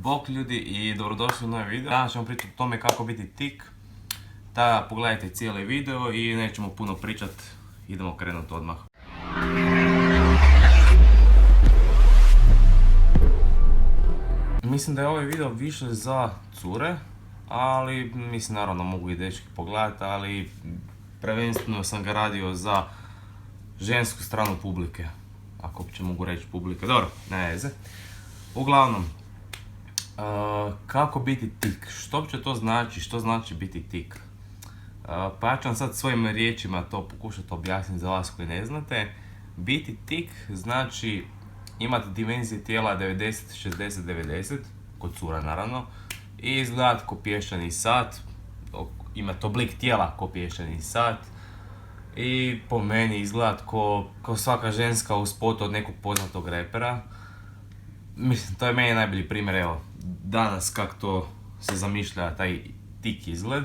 Bok ljudi i dobrodošli u novi video. Danas ćemo pričati o tome kako biti tik. Da, pogledajte cijeli video i nećemo puno pričat. Idemo krenuti odmah. Mislim da je ovaj video više za cure, ali mislim naravno mogu i dečki pogledati, ali prvenstveno sam ga radio za žensku stranu publike. Ako uopće mogu reći publike, dobro, ne veze. Uglavnom, kako biti tik? Što uopće to znači? Što znači biti tik? Pa ja ću vam sad svojim riječima to pokušati objasniti za vas koji ne znate. Biti tik znači imati dimenzije tijela 90, 60, 90, kod cura naravno, i izgledat ko pješčani sat, imati oblik tijela ko pješčani sat, i po meni izgledat ko svaka ženska u spotu od nekog poznatog repera. Mislim, to je meni najbolji primjer, evo, danas kak to se zamišlja taj tik izgled.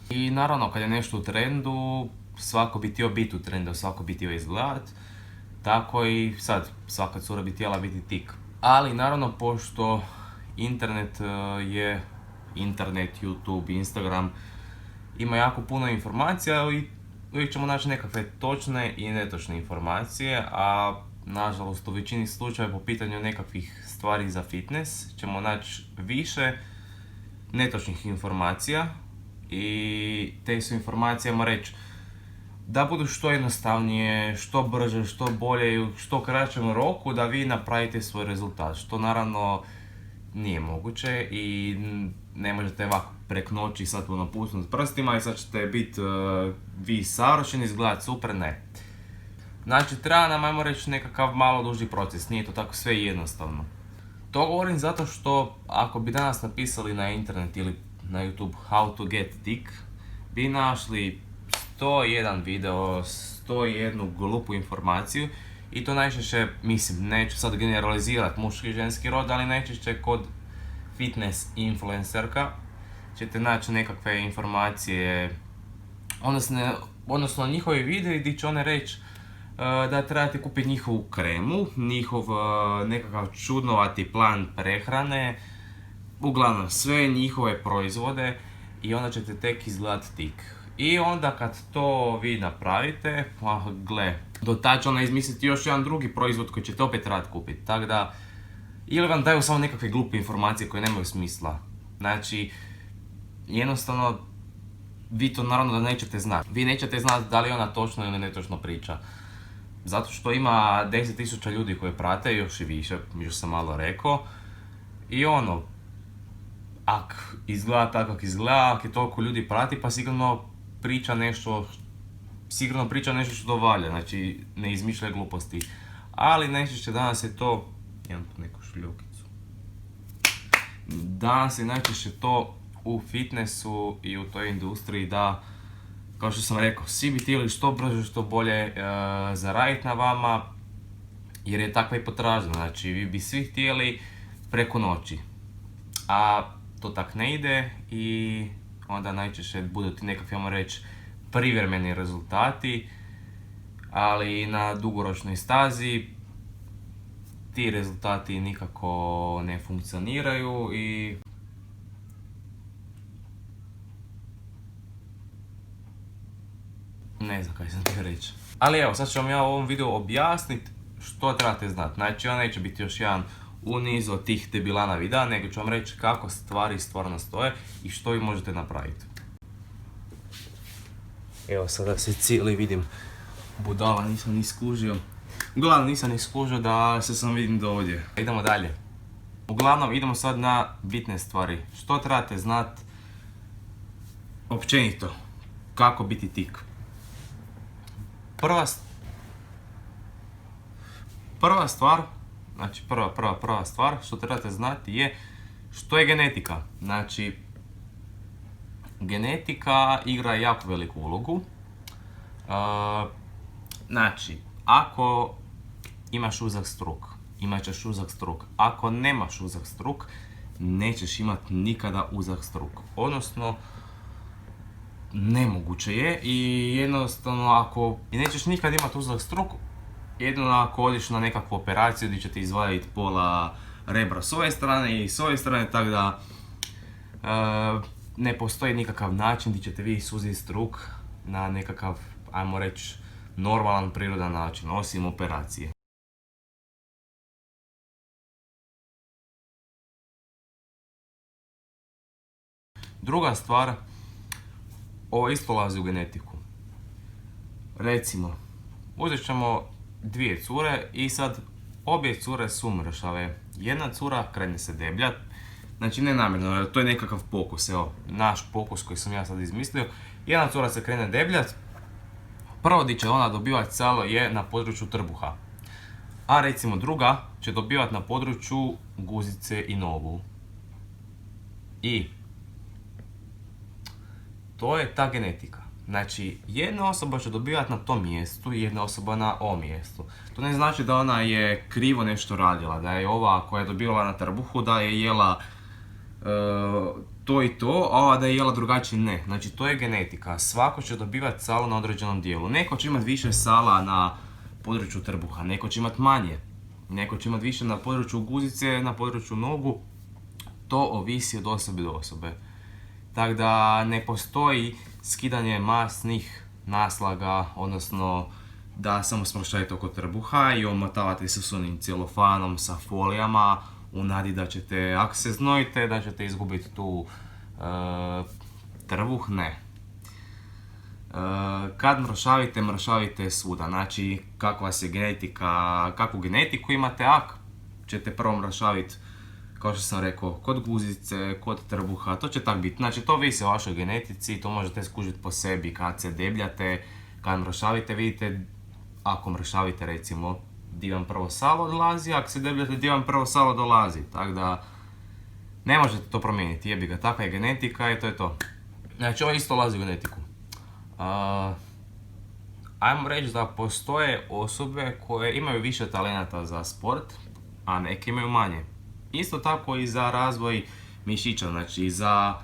I naravno, kad je nešto u trendu, svako bi htio biti u trendu, svako bi htio izgledat. Tako i sad, svaka cura bi htjela biti tik. Ali naravno, pošto internet je internet, YouTube, Instagram, ima jako puno informacija i uvijek ćemo naći nekakve točne i netočne informacije, a nažalost u većini slučajeva po pitanju nekakvih stvari za fitness ćemo naći više netočnih informacija i te su informacije, ajmo reći, da budu što jednostavnije, što brže, što bolje i u što kraćem roku da vi napravite svoj rezultat, što naravno nije moguće i ne možete ovako prek noći sad napusnuti prstima i sad ćete biti vi savršeni, izgledati super, ne. Znači, treba nam, ajmo reći, nekakav malo duži proces, nije to tako sve jednostavno. To govorim zato što ako bi danas napisali na internet ili na YouTube how to get tik, bi našli 101 video, 101 glupu informaciju i to najčešće, mislim, neću sad generalizirati muški i ženski rod, ali najčešće kod fitness influencerka ćete naći nekakve informacije, odnosno njihovi videi gdje će one reći da trebate kupiti njihovu kremu, njihov nekakav čudnovati plan prehrane, uglavnom sve njihove proizvode i onda ćete tek izgledati tik. I onda kad to vi napravite, gle, do tad će ona izmisliti još jedan drugi proizvod koji ćete opet trebati kupiti. Tako da, ili vam daju samo nekakve glupe informacije koje nemaju smisla. Znači, jednostavno, vi to naravno da nećete znati. Vi nećete znati da li ona točno ili netočno priča. Zato što ima 10.000 ljudi koje prate, još i više, još sam malo rekao. I ono, ak izgleda tako kak izgleda, ak je toliko ljudi prati, pa sigurno priča nešto što valja, znači ne izmišlja gluposti. Ali najčešće danas je to, imam tu neku šljokicu. Danas je najčešće to u fitnessu i u toj industriji da, kao što sam rekao, svi bi htjeli što brže, što bolje zaraditi na vama, jer je takva i potražnja, znači vi bi svi htjeli preko noći. A to tak ne ide i onda najčešće budu ti nekakvi, ajmo reći, privremeni rezultati, ali na dugoročnoj stazi ti rezultati nikako ne funkcioniraju i ne znam kaj sam htio reći. Ali evo, sad ću vam ja u ovom videu objasniti što trebate znati. Znači, on neće biti još jedan u nizu od tih debilana videa, nego ću vam reći kako stvari stvarno stoje i što vi možete napraviti. Evo, sada se cijeli vidim budala, nisam ni skužio. Uglavnom, nisam ni skužio da se sam vidim do ovdje. Idemo dalje. Uglavnom, idemo sad na bitne stvari. Što trebate znati općenito kako biti tik. Prva stvar, znači prva stvar što trebate znati je što je genetika. Znači, genetika igra jako veliku ulogu. Znači, ako imaš uzak struk, imat ćeš uzak struk. Ako nemaš uzak struk, nećeš imati nikada uzak struk. Odnosno, nemoguće je i jednostavno ako nećeš nikad imati uzak struk, jedino ako odiš na nekakvu operaciju gdje će ti izvaditi pola rebra s ove strane i s ove strane, tako da ne postoji nikakav način gdje ćete vi suziti struk na nekakav, ajmo reći, normalan, prirodan način, osim operacije. Druga stvar, ovo isto ulazi u genetiku. Recimo, uzet ćemo dvije cure i sad obje cure su mršave. Jedna cura krene se debljat, znači ne namjerno, to je nekakav pokus, evo, naš pokus koji sam ja sad izmislio. Jedna cura se krene debljat, prvo di će ona dobivati salo je na području trbuha. A recimo druga će dobivati na području guzice i nogu. I to je ta genetika. Znači, jedna osoba će dobivati na tom mjestu i jedna osoba na ovom mjestu. To ne znači da ona je krivo nešto radila, da je ova koja je dobivala na trbuhu da je jela to i to, a ova da je jela drugačije ne. Znači, to je genetika. Svako će dobivati salo na određenom dijelu. Neko će imati više sala na području trbuha, neko će imati manje. Neko će imati više na području guzice, na području nogu. To ovisi od osobe do osobe. Tako da ne postoji skidanje masnih naslaga, odnosno da samo smršajte oko trbuha i omotavate se s onim celofanom, sa folijama, u nadi da ćete, ako se znojite, da ćete izgubiti tu trbuh, ne. Kad mršavite svuda, znači kakva je genetika, kakvu genetiku imate, ako ćete prvo mršaviti, kao što sam rekao, kod guzice, kod trbuha, to će tak biti. Znači to visi o vašoj genetici, to možete skužiti po sebi kad se debljate, kad mršavite, vidite, ako mršavite recimo, di vam prvo salo dolazi, ako se debljate, di vam prvo salo dolazi. Tako da, ne možete to promijeniti, jebi ga, takva je genetika i to je to. Znači ovo isto ulazi u genetiku. Ajmo reći da postoje osobe koje imaju više talenata za sport, a neke imaju manje. Isto tako i za razvoj mišića, znači za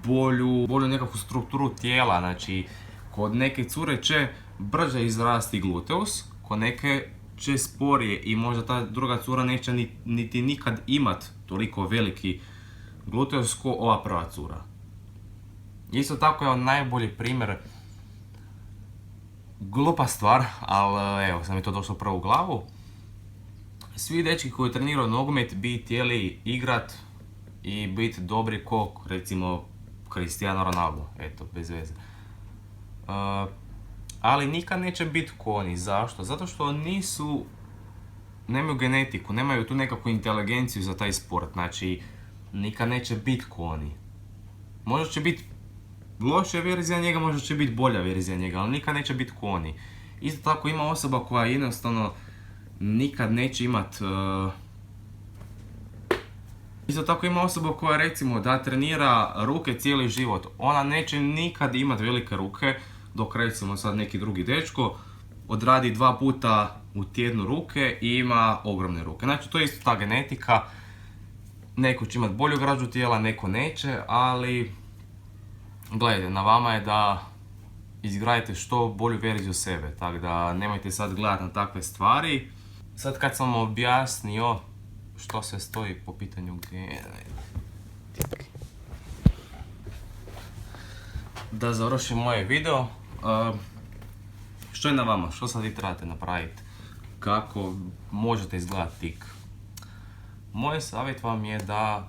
bolju nekakvu strukturu tijela, znači kod neke cure će brže izrasti gluteus, kod neke će sporije i možda ta druga cura neće niti nikad imat toliko veliki gluteus ko ova prva cura. Isto tako je najbolji primjer, glupa stvar, ali evo, sam mi to došlo prvo u glavu. Svi dečki koji treniraju nogomet bi htjeli igrat i biti dobri ko, recimo, Cristiano Ronaldo, eto, bez veze. Ali nikad neće biti ko oni. Zašto? Zato što nemaju genetiku, nemaju tu nekakvu inteligenciju za taj sport, znači nikad neće biti ko oni. Možda će biti loša verzija njega, možda će biti bolja verzija njega, ali nikad neće biti ko oni. Isto tako ima osoba koja jednostavno nikad neće imat... Isto tako ima osoba koja recimo da trenira ruke cijeli život. Ona neće nikad imat velike ruke, dok recimo sad neki drugi dečko odradi 2 puta u tjednu ruke i ima ogromne ruke. Znači to je isto ta genetika. Neko će imat bolju građu tijela, neko neće, ali gledajte, na vama je da izgradite što bolju verziju sebe. Tako da nemojte sad gledati na takve stvari. Sad kad sam objasnio što se stoji po pitanju gdje... Da završim moje video. Što je na vama? Što sad vi trebate napraviti? Kako možete izgledati tik? Moj savjet vam je da,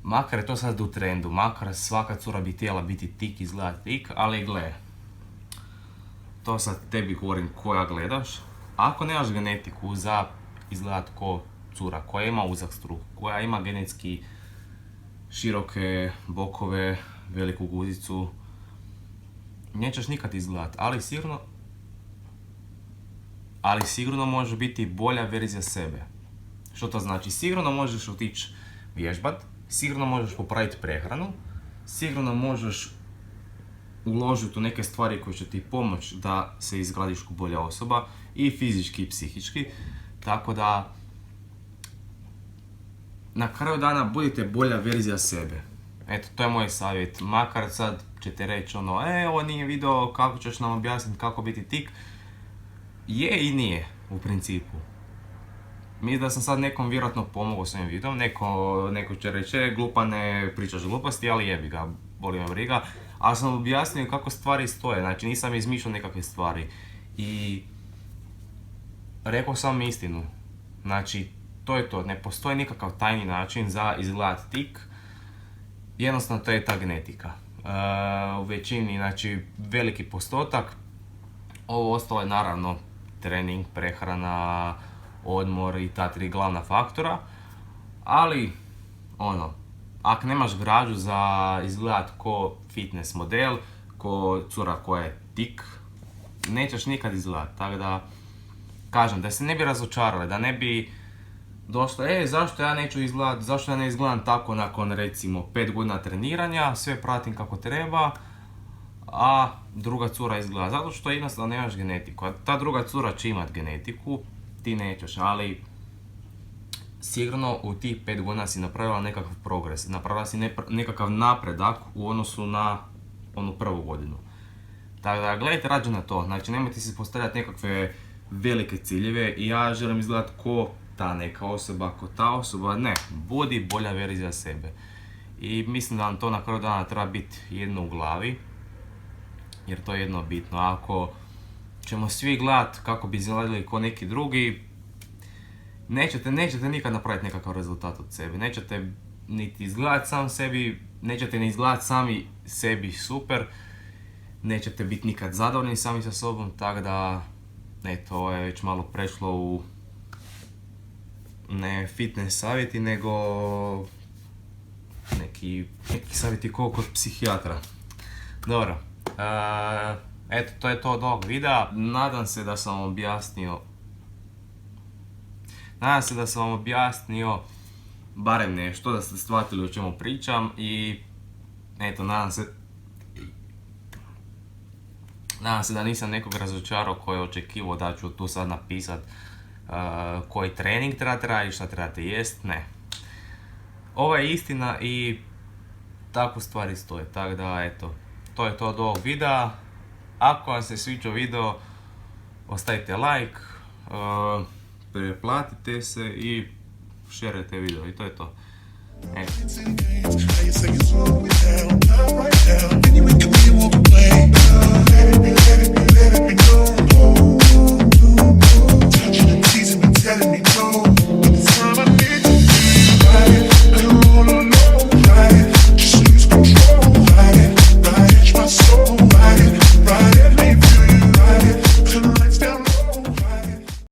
makar je to sad u trendu, makar svaka cura bi htjela biti tik, izgledati tik, ali gle, to sad tebi govorim koja gledaš. Ako nemaš genetiku za izgledat ko cura, koja ima uzak struk, koja ima genetski široke bokove, veliku guzicu, nećeš nikad izgledat, ali sigurno može biti bolja verzija sebe. Što to znači? Sigurno možeš otići vježbat, sigurno možeš popraviti prehranu, sigurno možeš uložiti u neke stvari koje će ti pomoći da se izgradiš kao bolja osoba, i fizički i psihički. Tako da, na kraju dana budite bolja verzija sebe. Eto, to je moj savjet. Makar sad ćete reći ono, ovo nije video, kako ćeš nam objasniti kako biti tik. Je i nije, u principu. Mislim da sam sad nekom vjerojatno pomogao s ovim videom, neko će reći, glupane, pričaš gluposti, ali jebi ga, boli me briga. Ali sam objasnio kako stvari stoje, znači nisam izmišljao nekakve stvari. I rekao sam istinu, znači to je to, ne postoji nikakav tajni način za izgledat tik, jednostavno to je ta genetika. U većini, znači veliki postotak, ovo ostalo je naravno trening, prehrana, odmor i ta 3 glavna faktora, ali ako nemaš građu za izgledat ko fitness model, ko cura koja je tik, nećeš nikad izgledat, tako da kažem, da se ne bi razočarali, da ne bi došlo, zašto ja neću izgledat, zašto ja ne izgledam tako nakon recimo 5 godina treniranja, sve pratim kako treba, a druga cura izgleda, zato što jednostavno nemaš genetiku, a ta druga cura će imat genetiku, ti nećeš, ali sigurno u tih 5 godina si napravila nekakav progres, napravila si nekakav napredak u odnosu na onu prvu godinu. Tako da gledajte rađe na to, znači nemojte si postavljati nekakve velike ciljeve i ja želim izgledati ko ta neka osoba, ko ta osoba, ne, budi bolja verzija sebe. I mislim da vam to na kraju dana treba biti jedno u glavi, jer to je jedno bitno. Ako ćemo svi gledat kako bi izgledali ko neki drugi, nećete nikad napraviti nekakav rezultat od sebe. Nećete niti izgledat sam sebi, nećete ni izgledat sami sebi super, nećete biti nikad zadovoljni sami sa sobom, tako da, eto, ovo je već malo prešlo u ne fitness savjeti, nego neki savjeti ko kod psihijatra. Dobro, eto, to je to od ovog videa. Nadam se da sam vam objasnio barem nešto, da ste shvatili o čemu pričam i eto, nadam se da nisam nekog razočarao koji je očekivao da ću tu sad napisat koji trening trebate raditi, šta trebate jest, ne. Ovo je istina i tako stvari stoje, tako da eto, to je to od ovog videa. Ako vam se sviđa video, ostavite like, pretplatite se i šerujte video i to je to. Eto.